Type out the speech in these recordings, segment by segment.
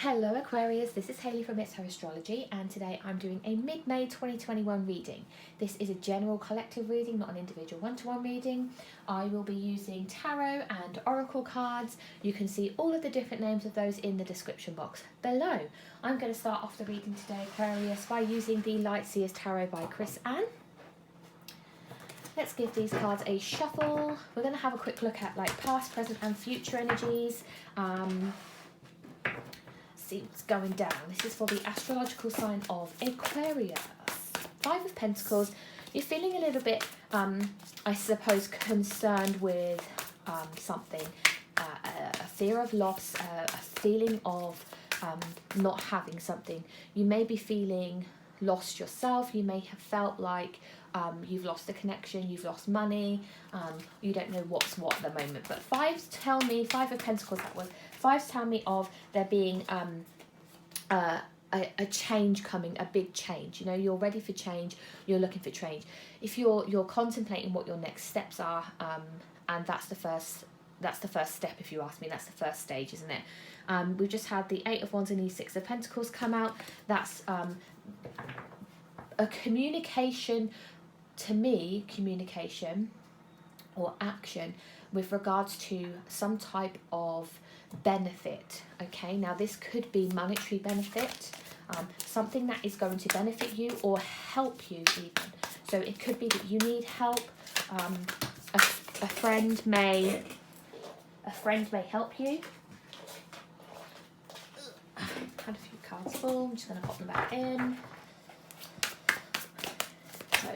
Hello Aquarius, this is Hayley from It's Her Astrology, and today I'm doing a mid-May 2021 reading. This is a general collective reading, not an individual one-to-one reading. I will be using tarot and oracle cards. You can see all of the different names of those in the description box below. I'm going to start off the reading today, Aquarius, by using the Light Seers Tarot by Chris Ann. Let's give these cards a shuffle. We're going to have a quick look at like past, present and future energies. See what's going down. This is for the astrological sign of Aquarius. Five of Pentacles. You're feeling a little bit, I suppose, concerned with something. A fear of loss, a feeling of not having something. You may be feeling lost yourself. You may have felt like you've lost the connection, you've lost money, you don't know what's what at the moment. But fives tell me, Five of Pentacles that was, fives tell me of there being a change coming, a big change. You know, you're ready for change, you're looking for change. If you're contemplating what your next steps are, and that's the first step, if you ask me. That's the first stage, isn't it? We've just had the Eight of Wands and the Six of Pentacles come out. That's a communication, to me, communication or action with regards to some type of benefit. Okay, now this could be monetary benefit, something that is going to benefit you or help you even. So it could be that you need help. A friend may help you. Had a few cards full. I'm just going to pop them back in. So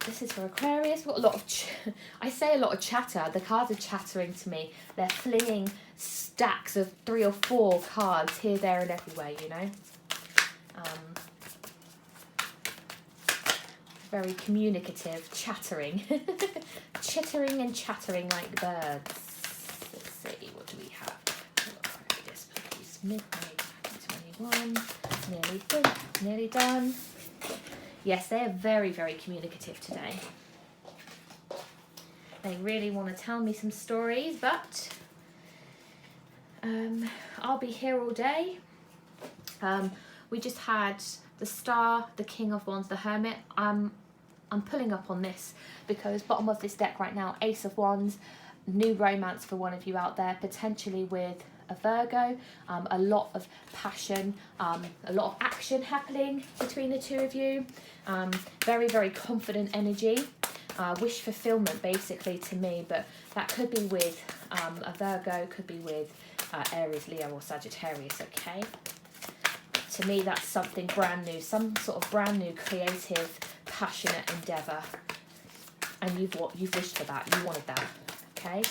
this is for Aquarius. We've got a lot of, I say a lot of chatter. The cards are chattering to me. They're flinging stacks of 3 or 4 cards here, there and everywhere, you know. Very communicative, chattering. Chittering and chattering like birds. Let's see, what do we have? Aquarius, please. Mid-May 2021. Nearly done. Yes, they are very, very communicative today. They really want to tell me some stories, but I'll be here all day. We just had the Star, the King of Wands, the Hermit. I'm pulling up on this because bottom of this deck right now, Ace of Wands, new romance for one of you out there, potentially with a Virgo, a lot of passion, a lot of action happening between the two of you, very, very confident energy, wish fulfillment basically to me, but that could be with a Virgo, could be with Aries, Leo or Sagittarius, okay? To me that's something brand new, some sort of brand new creative, passionate endeavour, and you've wished for that, you wanted that, okay?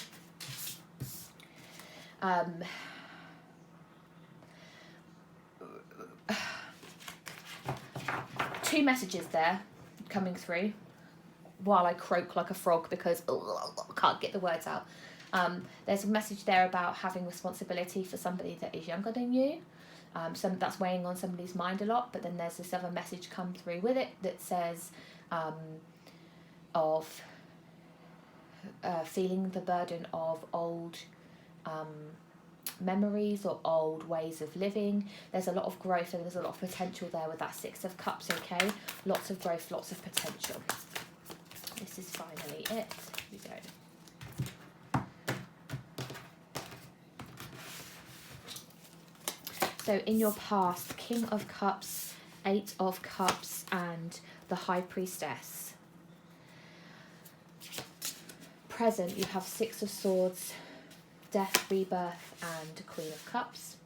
Two messages there coming through while I croak like a frog because I can't get the words out. There's a message there about having responsibility for somebody that is younger than you. That's weighing on somebody's mind a lot, but then there's this other message come through with it that says of feeling the burden of old memories or old ways of living. There's a lot of growth and there's a lot of potential there with that Six of Cups, okay? Lots of growth, lots of potential. This is finally it. Here we go. So in your past, King of Cups, Eight of Cups and the High Priestess. Present, you have Six of Swords, Death, Rebirth and Queen of Cups.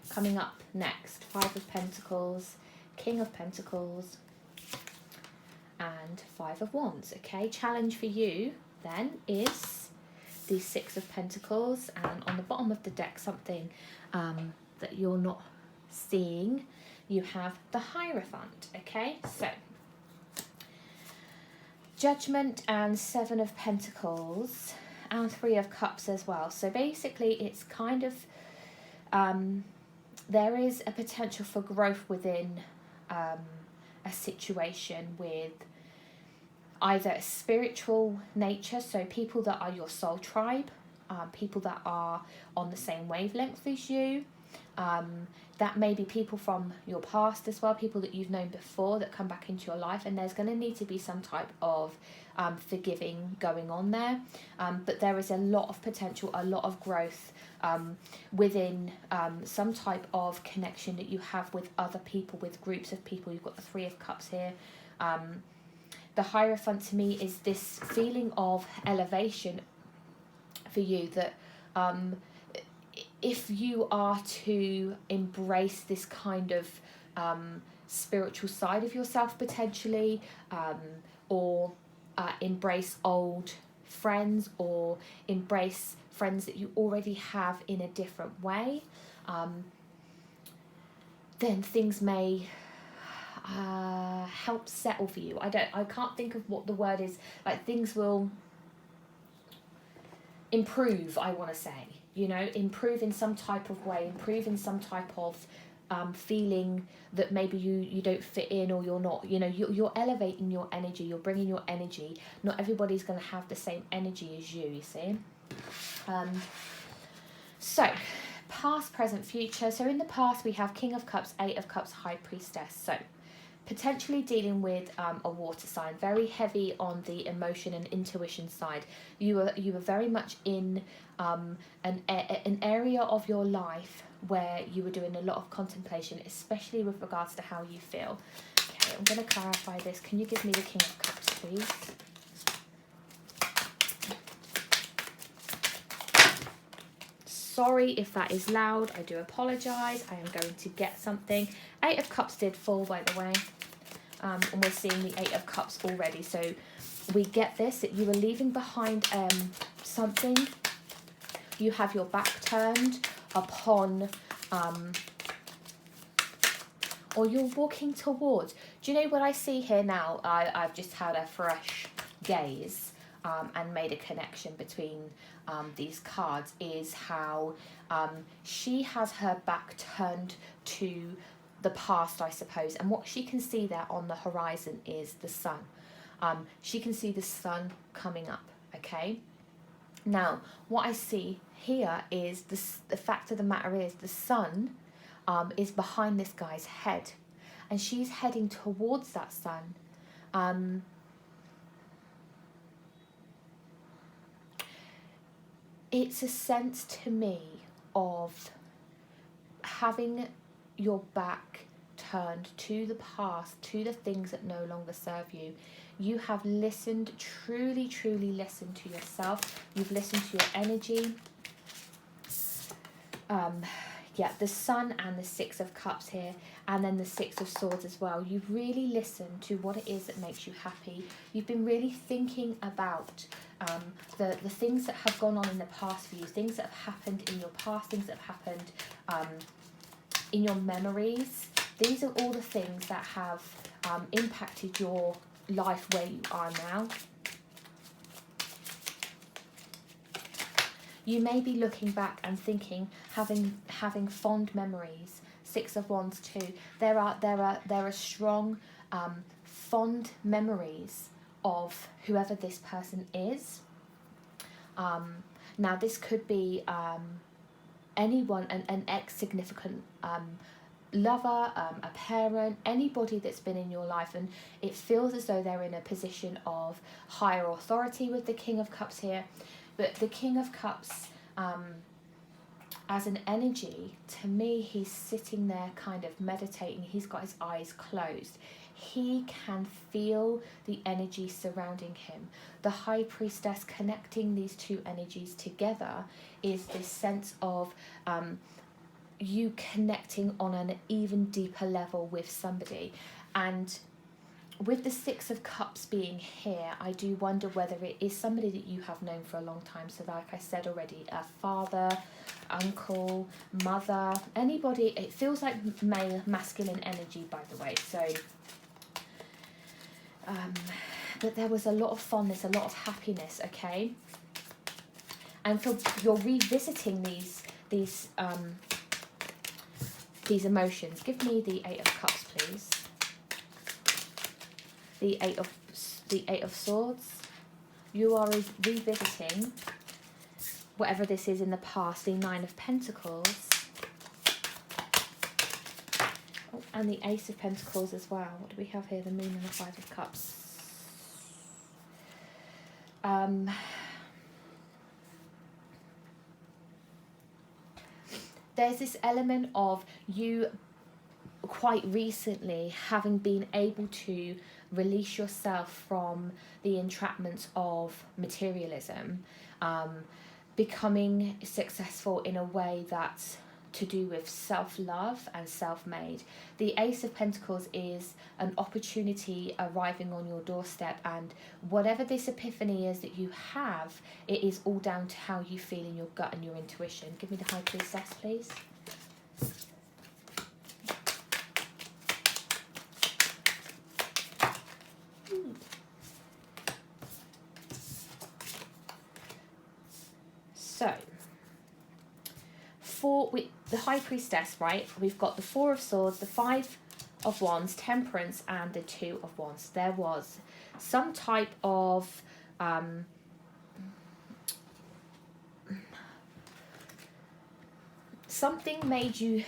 Coming up next, Five of Pentacles, King of Pentacles and Five of Wands. Okay, challenge for you then is the Six of Pentacles, and on the bottom of the deck something that you're not seeing, you have the Hierophant. Okay, so Judgment and Seven of Pentacles and Three of Cups as well. So basically it's kind of there is a potential for growth within a situation with either a spiritual nature, so people that are your soul tribe, people that are on the same wavelength as you. That may be people from your past as well, people that you've known before that come back into your life, and there's going to need to be some type of forgiving going on there. But there is a lot of potential, a lot of growth within some type of connection that you have with other people, with groups of people. You've got the Three of Cups here. The Hierophant to me is this feeling of elevation for you, that if you are to embrace this kind of spiritual side of yourself potentially, or embrace old friends, or embrace friends that you already have in a different way, then things may help settle for you. I can't think of what the word is, like things will improve, I want to say, you know, improve in some type of way, improve in some type of feeling that maybe you don't fit in, or you're not, you know, you're elevating your energy, you're bringing your energy. Not everybody's going to have the same energy as you see. So past, present, future. So in the past we have King of Cups, Eight of Cups, High Priestess. So potentially dealing with a water sign, very heavy on the emotion and intuition side. You were very much in an area of your life where you were doing a lot of contemplation, especially with regards to how you feel. Okay, I'm going to clarify this. Can you give me the King of Cups, please? Sorry if that is loud, I do apologise. I am going to get something. Eight of Cups did fall, by the way. And we're seeing the Eight of Cups already. So we get this, that you were leaving behind something. You have your back turned upon, or you're walking towards. Do you know what I see here now? I've just had a fresh gaze and made a connection between these cards, is how she has her back turned to the past, I suppose, and what she can see there on the horizon is the sun. She can see the sun coming up, okay? Now, what I see here is the fact of the matter is the sun is behind this guy's head, and she's heading towards that sun. It's a sense to me of having your back turned to the past, to the things that no longer serve you. You have listened, truly listened to yourself. You've listened to your energy. Yeah, the Sun and the Six of Cups here, and then the Six of Swords as well. You've really listened to what it is that makes you happy. You've been really thinking about the things that have gone on in the past for you, things that have happened in your past, things that have happened in your memories. These are all the things that have impacted your life where you are now. You may be looking back and thinking, having fond memories. Six of Wands too. There are strong fond memories of whoever this person is. Now this could be anyone, an ex-significant lover, a parent, anybody that's been in your life, and it feels as though they're in a position of higher authority with the King of Cups here. But the King of Cups, as an energy, to me, he's sitting there kind of meditating. He's got his eyes closed. He can feel the energy surrounding him. The High Priestess, connecting these two energies together, is this sense of you connecting on an even deeper level with somebody. And with the Six of Cups being here, I do wonder whether it is somebody that you have known for a long time. So like I said already, a father, uncle, mother, anybody. It feels like male, masculine energy, by the way. So, but there was a lot of fondness, a lot of happiness, okay? And for you're revisiting these emotions. Give me the Eight of Cups, please. The Eight of Swords. You are revisiting whatever this is in the past, the Nine of Pentacles. Oh, and the Ace of Pentacles as well. What do we have here? The Moon and the Five of Cups. There's this element of you quite recently having been able to release yourself from the entrapments of materialism, becoming successful in a way that's to do with self-love and self-made. The Ace of Pentacles is an opportunity arriving on your doorstep, and whatever this epiphany is that you have, it is all down to how you feel in your gut and your intuition. Give me the High Priestess, please. So, the High Priestess, right? We've got the Four of Swords, the Five of Wands, Temperance, and the Two of Wands. There was some type of something made you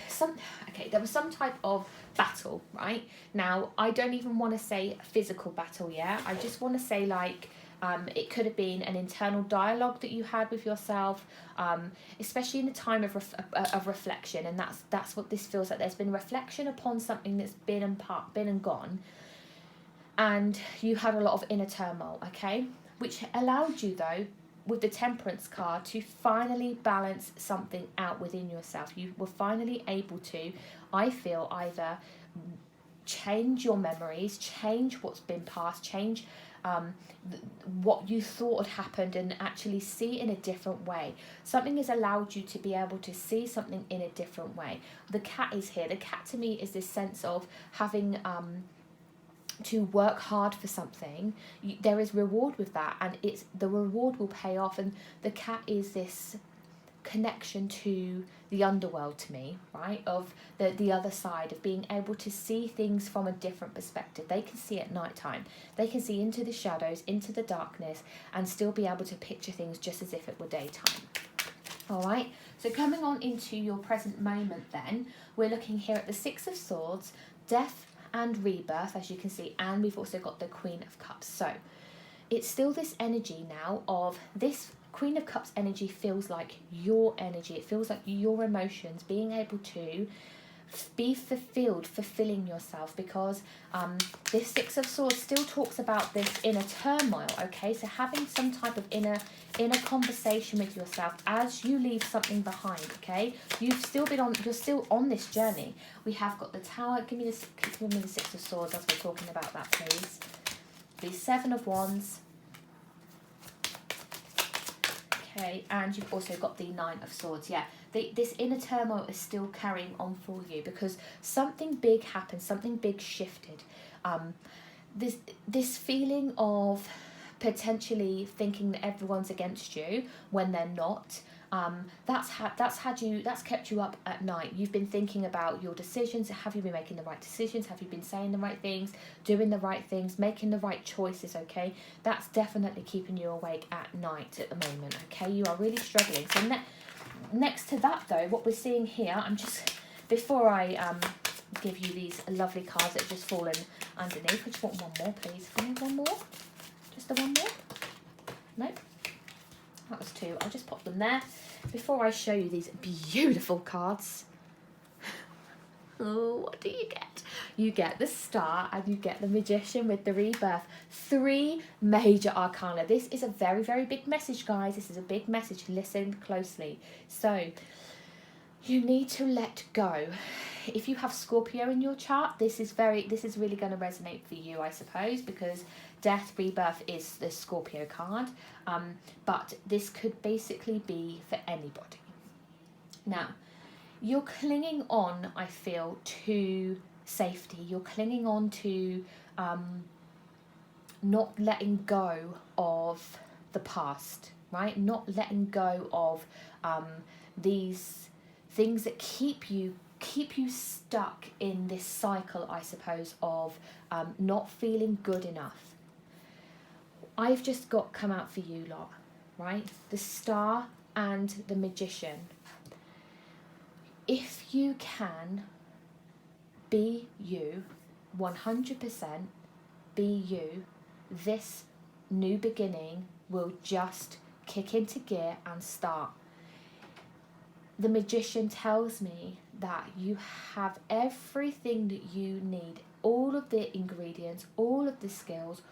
okay, there was some type of battle, right? Now, I don't even want to say physical battle, yeah? I just want to say, like, it could have been an internal dialogue that you had with yourself, especially in the time of reflection, and that's what this feels like. There's been reflection upon something that's been and gone, and you had a lot of inner turmoil, okay? Which allowed you, though, with the Temperance card, to finally balance something out within yourself. You were finally able to, I feel, either change your memories, change what's been past, change what you thought had happened, and actually see in a different way. Something has allowed you to be able to see something in a different way. The cat is here. The cat to me is this sense of having to work hard for something. There is reward with that, and the reward will pay off. And the cat is this connection to the underworld to me, right? Of the other side, of being able to see things from a different perspective. They can see at night time. They can see into the shadows, into the darkness, and still be able to picture things just as if it were daytime. All right, so coming on into your present moment then, we're looking here at the Six of Swords, death and rebirth, as you can see, and we've also got the Queen of Cups. So it's still this energy now of this Queen of Cups energy feels like your energy. It feels like your emotions, being able to be fulfilling yourself, because this Six of Swords still talks about this inner turmoil, okay? So having some type of inner conversation with yourself as you leave something behind, okay? You're still on this journey. We have got the Tower. Give me the Six of Swords as we're talking about that, please. The Seven of Wands. Okay, and you've also got the Nine of Swords. Yeah, this inner turmoil is still carrying on for you, because something big happened, something big shifted. This feeling of potentially thinking that everyone's against you when they're not. That's kept you up at night. You've been thinking about your decisions. Have you been making the right decisions? Have you been saying the right things, doing the right things, making the right choices? Okay, that's definitely keeping you awake at night at the moment. Okay, you are really struggling. So next to that, though, what we're seeing here, before I give you these lovely cards that have just fallen underneath. I just want one more, please. Can I have one more? Just the one more? No. That was two. I'll just pop them there before I show you these beautiful cards. Oh, what do you get? You get the Star and you get the Magician with the Rebirth. 3 major arcana. This is a very, very big message, guys. This is a big message. Listen closely. So, you need to let go. If you have Scorpio in your chart, this is really going to resonate for you, I suppose, because Death, Rebirth is the Scorpio card, but this could basically be for anybody. Now, you're clinging on, I feel, to safety. You're clinging on to not letting go of the past, right? Not letting go of these things that keep you stuck in this cycle, I suppose, of not feeling good enough. I've just got come out for you lot, right? The Star and the Magician. If you can be you, 100% be you, this new beginning will just kick into gear and start. The Magician tells me that you have everything that you need, all of the ingredients, all of the skills,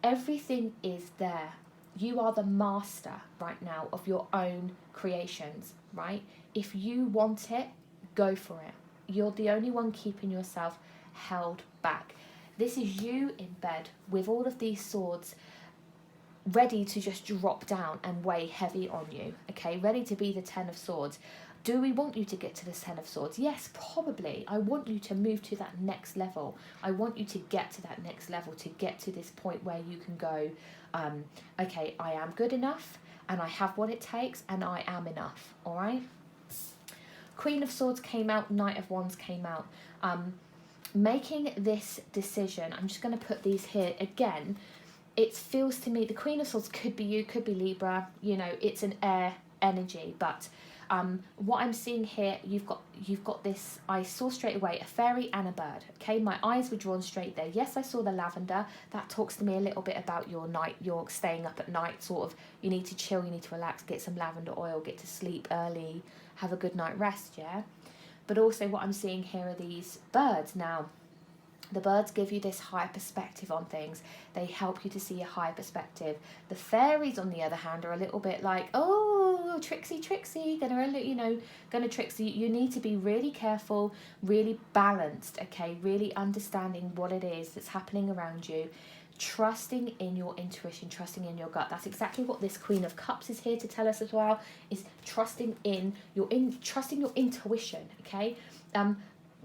everything is there. You are the master right now of your own creations, right? If you want it, go for it. You're the only one keeping yourself held back. This is you in bed with all of these swords ready to just drop down and weigh heavy on you, okay? Ready to be the 10 of swords. Do we want you to get to the 10 of swords? Yes, probably. I want you to move to that next level. I want you to get to that next level, to get to this point where you can go, okay, I am good enough and I have what it takes and I am enough, all right? Queen of Swords came out, Knight of Wands came out. Making this decision, I'm just going to put these here again. It feels to me, the Queen of Swords could be you, could be Libra, you know, it's an air energy, but what I'm seeing here, you've got this, I saw straight away a fairy and a bird, okay? My eyes were drawn straight there. Yes, I saw the lavender. That talks to me a little bit about your night, you're staying up at night, sort of, you need to chill, you need to relax, get some lavender oil, get to sleep early, have a good night rest, yeah? But also what I'm seeing here are these birds. Now, the birds give you this high perspective on things. They help you to see a high perspective. The fairies, on the other hand, are a little bit like, oh, tricksy, gonna tricksy. You need to be really careful, really balanced, okay? Really understanding what it is that's happening around you. Trusting in your intuition, trusting in your gut. That's exactly what this Queen of Cups is here to tell us as well, is trusting your intuition, okay?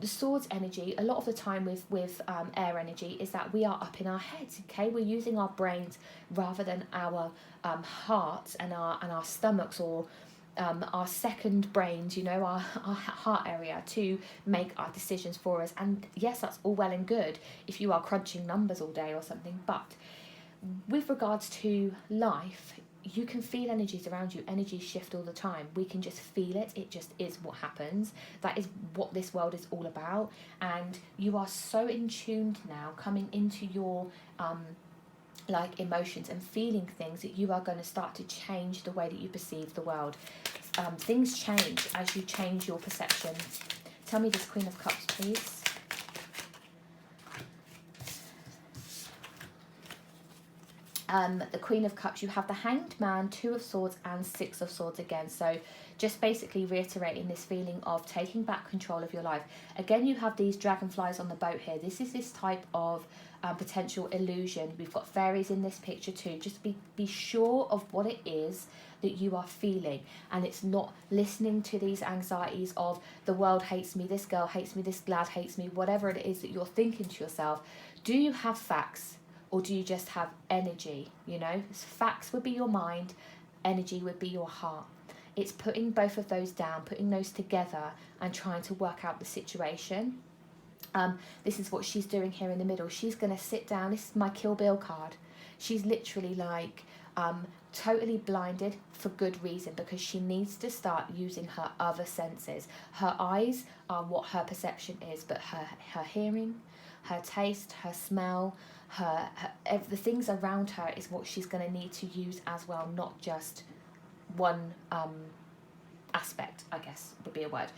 The Swords energy, a lot of the time with air energy, is that we are up in our heads, okay? We're using our brains rather than our hearts and our stomachs, or our second brains, you know, our heart area, to make our decisions for us. And yes, that's all well and good if you are crunching numbers all day or something, but with regards to life, you can feel energies around you. Energies shift all the time. We can just feel it. It just is what happens. That is what this world is all about. And you are so in tuned now, coming into your like emotions and feeling things, that you are going to start to change the way that you perceive the world. Things change as you change your perception. Tell me this Queen of Cups, please. The Queen of Cups, you have the Hanged Man, 2 of Swords and 6 of Swords again. So just basically reiterating this feeling of taking back control of your life. Again, you have these dragonflies on the boat here. This is this type of potential illusion. We've got fairies in this picture too. Just be sure of what it is that you are feeling, and it's not listening to these anxieties of the world hates me, this girl hates me, this lad hates me, whatever it is that you're thinking to yourself. Do you have facts? Or do you just have energy, you know? Facts would be your mind, energy would be your heart. It's putting both of those down, putting those together and trying to work out the situation. This is what she's doing here in the middle. She's going to sit down. This is my Kill Bill card. She's literally like totally blinded for good reason, because she needs to start using her other senses. Her eyes are what her perception is, but her hearing, her taste, her smell, the things around her is what she's going to need to use as well, not just one aspect, I guess would be a word.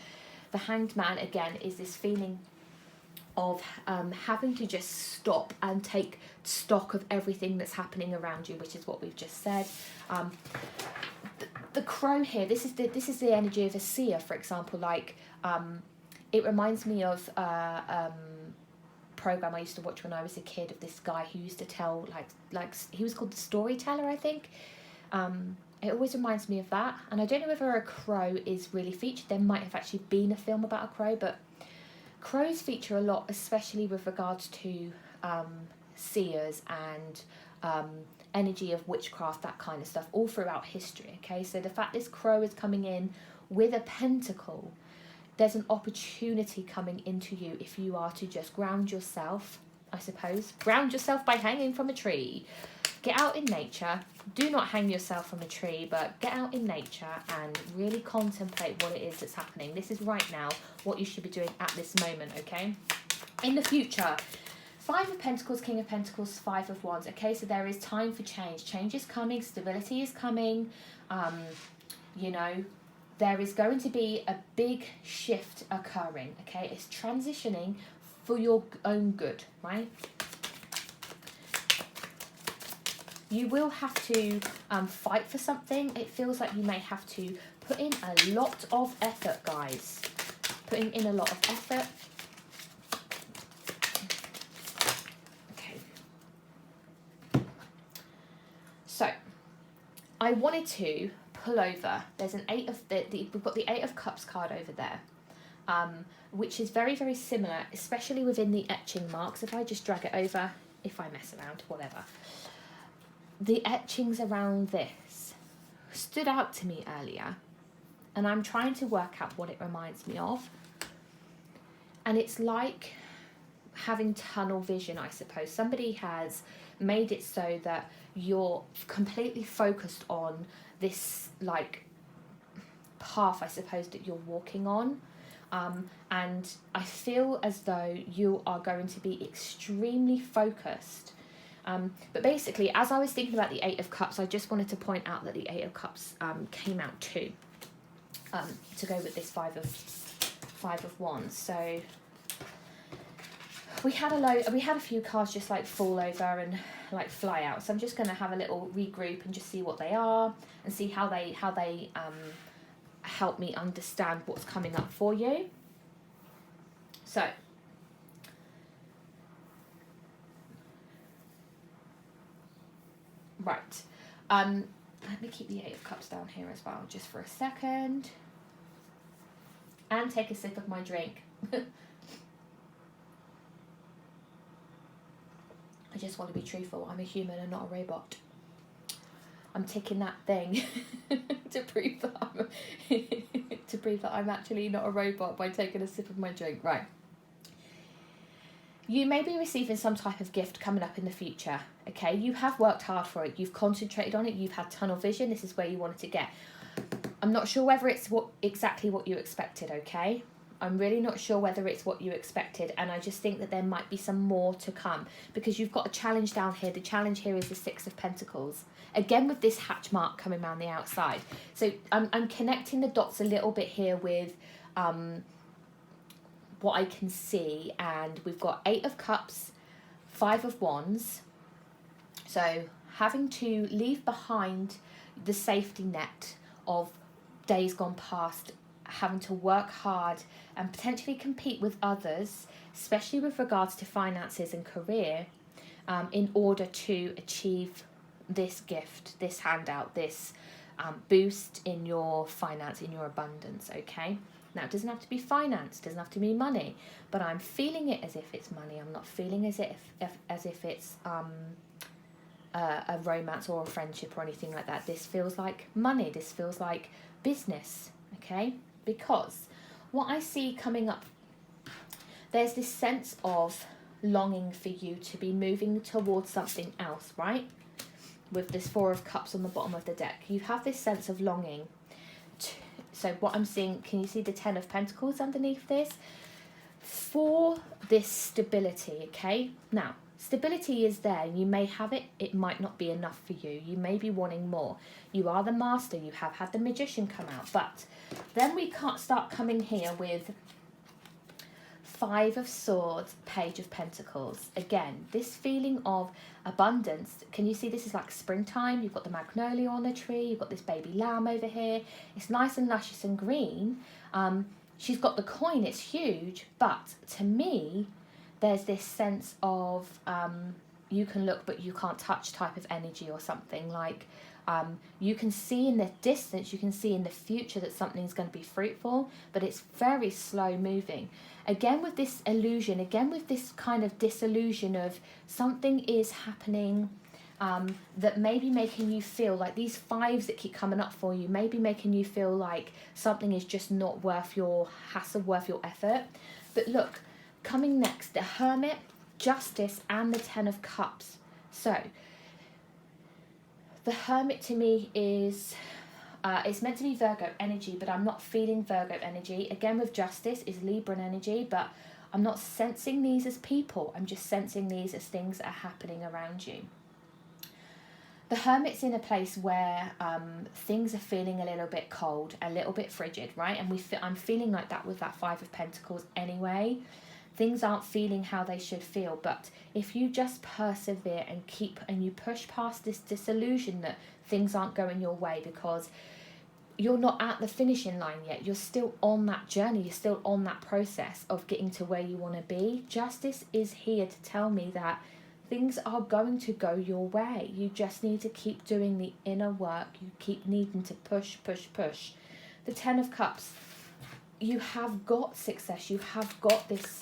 The Hanged Man, again, is this feeling of having to just stop and take stock of everything that's happening around you, which is what we've just said. The crow here, this is the energy of a seer, for example. Like it reminds me of program I used to watch when I was a kid, of this guy who used to tell like he was called the storyteller, I think. It always reminds me of that, and I don't know whether a crow is really featured. There might have actually been a film about a crow, but crows feature a lot, especially with regards to seers and energy of witchcraft, that kind of stuff, all throughout history, okay? So the fact this crow is coming in with a pentacle, there's an opportunity coming into you if you are to just ground yourself, I suppose. Ground yourself by hanging from a tree. get out in nature. Do not hang yourself from a tree, but get out in nature and really contemplate what it is that's happening. This is right now what you should be doing at this moment, okay? In the future, 5 of Pentacles, King of Pentacles, 5 of Wands. Okay, so there is time for change. Change is coming, stability is coming. You know, there is going to be a big shift occurring, okay? It's transitioning for your own good, right? You will have to fight for something. It feels like you may have to put in a lot of effort, guys. Putting in a lot of effort. Okay. So, I wanted to pull over. There's an 8 of we've got the 8 of Cups card over there, which is very, very similar, especially within the etching marks. If I just drag it over, if I mess around, whatever. The etchings around this stood out to me earlier, and I'm trying to work out what it reminds me of. And it's like having tunnel vision, I suppose. Somebody has made it so that you're completely focused on this, like, path, I suppose, that you're walking on. And I feel as though you are going to be extremely focused. But basically, as I was thinking about the 8 of Cups, I just wanted to point out that the 8 of Cups came out too, to go with this 5 of Wands. So we had a few cards just like fall over and like fly out. So I'm just going to have a little regroup and just see what they are and see how they help me understand what's coming up for you. So. Right, let me keep the 8 of Cups down here as well, just for a second. And take a sip of my drink. I just want to be truthful. I'm a human and not a robot. I'm ticking that thing to prove that I'm actually not a robot by taking a sip of my drink. Right. You may be receiving some type of gift coming up in the future, okay? You have worked hard for it. You've concentrated on it. You've had tunnel vision. This is where you wanted to get. I'm not sure whether it's exactly what you expected, okay? I'm really not sure whether it's what you expected, and I just think that there might be some more to come because you've got a challenge down here. The challenge here is the 6 of Pentacles. Again, with this hatch mark coming around the outside. So I'm connecting the dots a little bit here with what I can see, and we've got 8 of Cups, 5 of Wands. So having to leave behind the safety net of days gone past, having to work hard and potentially compete with others, especially with regards to finances and career, in order to achieve this gift, this handout, this boost in your finance, in your abundance, okay? Now, it doesn't have to be finance, it doesn't have to be money, but I'm feeling it as if it's money. I'm not feeling as if it's a romance or a friendship or anything like that. This feels like money. This feels like business, okay? Because what I see coming up, there's this sense of longing for you to be moving towards something else, right? With this 4 of Cups on the bottom of the deck, you have this sense of longing. So what I'm seeing, can you see the 10 of Pentacles underneath this? For this stability, okay? Now, stability is there. You may have it. It might not be enough for you. You may be wanting more. You are the Master. You have had the Magician come out. But then we can't start coming here with 5 of Swords, Page of Pentacles. Again, this feeling of abundance. Can you see this is like springtime? You've got the magnolia on the tree. You've got this baby lamb over here. It's nice and luscious and green. She's got the coin. It's huge. But to me, there's this sense of you can look but you can't touch type of energy or something. Like you can see in the distance, you can see in the future that something's going to be fruitful, but it's very slow moving. Again with this illusion, again with this kind of disillusion of something is happening that may be making you feel like these 5s that keep coming up for you, may be making you feel like something is just not worth your hassle, worth your effort. But look, coming next, the Hermit, Justice, and the 10 of Cups. So The Hermit to me is, it's meant to be Virgo energy, but I'm not feeling Virgo energy. Again, with Justice is Libran energy, but I'm not sensing these as people. I'm just sensing these as things that are happening around you. The Hermit's in a place where things are feeling a little bit cold, a little bit frigid, right? And I'm feeling like that with that Five of Pentacles anyway. Things aren't feeling how they should feel, but if you just persevere and you push past this disillusion that things aren't going your way, because you're not at the finishing line yet. You're still on that journey. You're still on that process of getting to where you want to be. Justice is here to tell me that things are going to go your way. You just need to keep doing the inner work. You keep needing to push, push, push. The Ten of Cups, you have got success. You have got this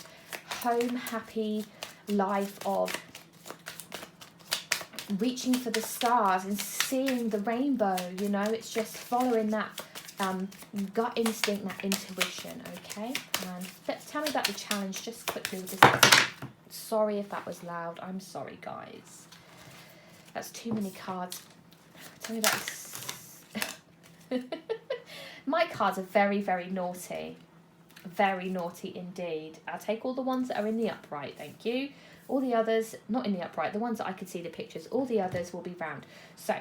home, happy life of reaching for the stars and seeing the rainbow. You know, it's just following that gut instinct, that intuition, okay? And tell me about the challenge just quickly with this. Sorry if that was loud. I'm sorry, guys. That's too many cards. Tell me about this. My cards are very, very naughty. Very naughty indeed. I'll take all the ones that are in the upright, thank you. All the others, not in the upright, the ones that I can see the pictures, all the others will be round. So,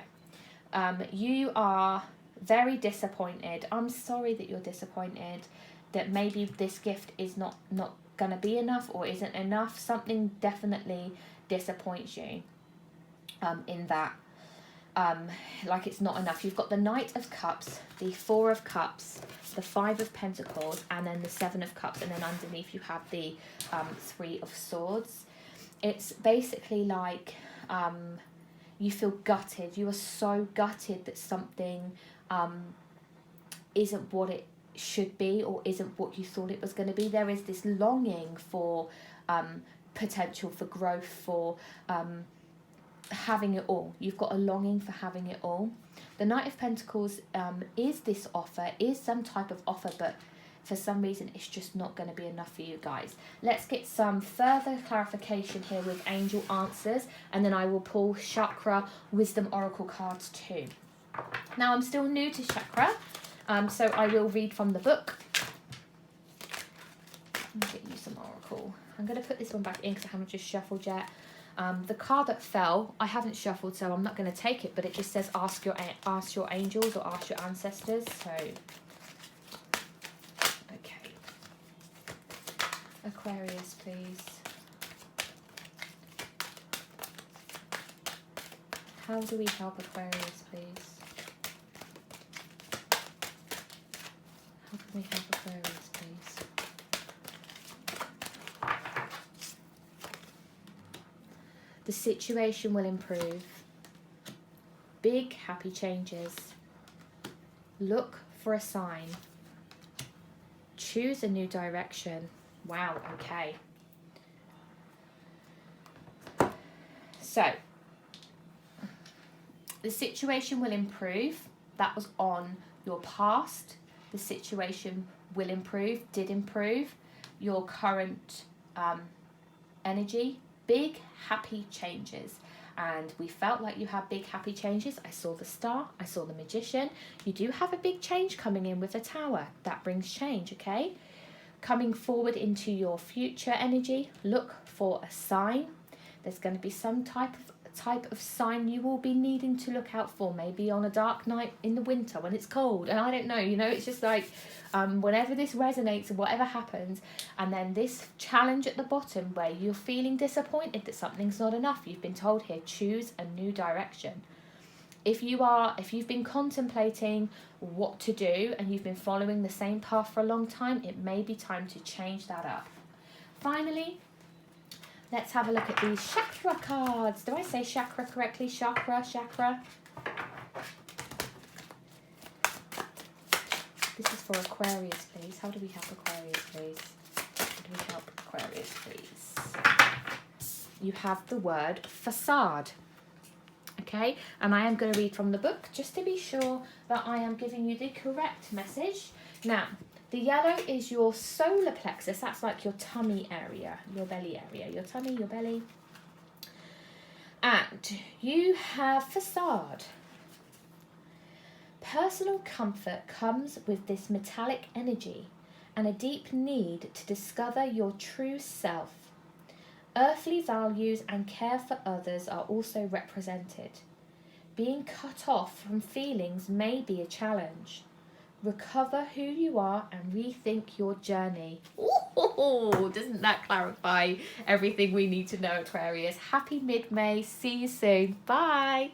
you are very disappointed. I'm sorry that you're disappointed, that maybe this gift is not going to be enough or isn't enough. Something definitely disappoints you in that. Like it's not enough. You've got the Knight of Cups, the Four of Cups, the Five of Pentacles, and then the Seven of Cups, and then underneath you have the Three of Swords. It's basically like you feel gutted. You are so gutted that something isn't what it should be or isn't what you thought it was going to be. There is this longing for potential, for growth, for having it all. You've got a longing for having it all. The Knight of Pentacles is this offer, is some type of offer, but for some reason it's just not going to be enough for you guys. Let's get some further clarification here with angel answers, and then I will pull Chakra Wisdom Oracle cards too. Now I'm still new to Chakra, so I will read from the book. Let me get you some Oracle. I'm going to put this one back in because I haven't just shuffled yet. The card that fell, I haven't shuffled, so I'm not going to take it, but it just says ask your angels or ask your ancestors. So, okay. Aquarius, please. How do we help Aquarius, please? How can we help Aquarius, please? The situation will improve. Big happy changes. Look for a sign. Choose a new direction. Wow, okay. So, the situation will improve. That was on your past. The situation will improve, did improve. Your current energy. Big happy changes, and we felt like you had big happy changes. I saw the Star, I saw the Magician. You do have a big change coming in with the Tower. That brings change, okay? Coming forward into your future energy, look for a sign. There's going to be some type of sign you will be needing to look out for, maybe on a dark night in the winter when it's cold, and I don't know, you know, it's just like whenever this resonates and whatever happens, and then this challenge at the bottom where you're feeling disappointed that something's not enough. You've been told here, choose a new direction. If you've been contemplating what to do and you've been following the same path for a long time, it may be time to change that up. Finally, let's have a look at these chakra cards. Do I say chakra correctly? Chakra. This is for Aquarius, please. How do we help Aquarius, please? How do we help Aquarius, please? You have the word facade. Okay, and I am going to read from the book just to be sure that I am giving you the correct message. Now, the yellow is your solar plexus. That's like your tummy area, your belly area, your tummy, your belly. And you have facade. Personal comfort comes with this metallic energy and a deep need to discover your true self. Earthly values and care for others are also represented. Being cut off from feelings may be a challenge. Recover who you are and rethink your journey. Ooh, doesn't that clarify everything we need to know, Aquarius? Happy mid-May. See you soon. Bye.